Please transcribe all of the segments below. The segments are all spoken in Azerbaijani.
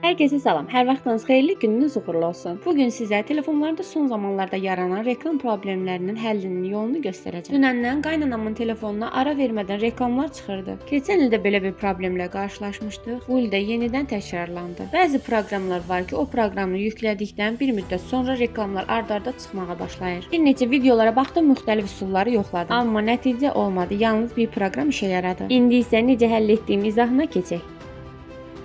Herkese salam. Hər vaxtınız xeyirli, gününüz uğurlu olsun. Bugün sizə telefonlarda son zamanlarda yaranan reklam problemlərinin həllinin yolunu göstərəcəm. Dünəndən qaynanamın telefonuna ara vermədən reklamlar çıxırdı. Keçən ildə belə bir problemlə qarşılaşmışdıq. Bu ildə yenidən təkrarlandı. Bəzi proqramlar var ki, o proqramı yüklədikdən bir müddət sonra reklamlar ard-arda çıxmağa başlayır. Bir neçə videolara baxdım, müxtəlif üsulları yoxladım. Amma nəticə olmadı. Yalnız bir proqram işə yaradı. İndi isə necə həll etdiyim izahına keçək.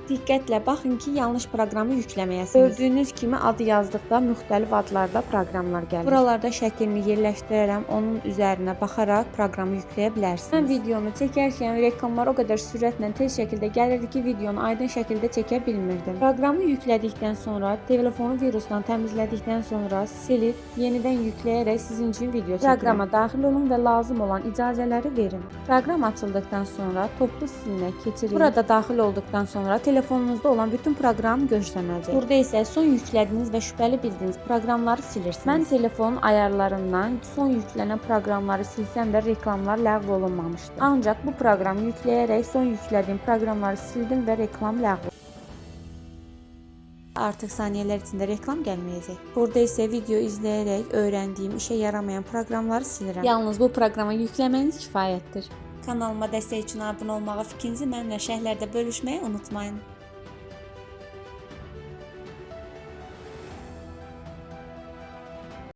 Diqqətlə baxın ki, yanlış proqramı yükləməyəsiniz. Gördüyünüz kimi adı yazdıqda müxtəlif adlarda proqramlar gəlir. Buralarda şəklini yerləşdirərəm, onun üzərinə baxaraq proqramı yükləyə bilərsiniz. Mən videonu çəkərkən reklamlar o qədər sürətlə tez şəkildə gəlirdi ki, videonu aydın şəkildə çəkə bilmirdim. Proqramı yüklədikdən sonra, telefonu virusdan təmizlədikdən sonra silib, yenidən yükləyərək sizin üçün video çəkirəm. Proqrama daxil olun və lazım olan icazələri verin. Proqram açıldıqdan sonra toplu silinə keçirin. Burada daxil olduqdan sonra telefonunuzda olan bütün proqram görsənəcək. Burada isə son yüklədiyiniz və şübhəli bildiyiniz proqramları silirsiniz. Mən telefonun ayarlarından son yüklənən proqramları silsəm də reklamlar ləğv olunmamışdı. Ancaq bu proqramı yükləyərək son yüklədiyim proqramları sildim və reklam ləğv olundu. Artıq saniyələr içində reklam gəlməyəcək. Burada isə video izləyərək öyrəndiyim, işə yaramayan proqramları silirəm. Yalnız bu proqramı yükləməniz kifayətdir. Kanalıma dəstək üçün abunə olmağı, fikrinizi mənimlə şərhlərdə bölüşməyi unutmayın.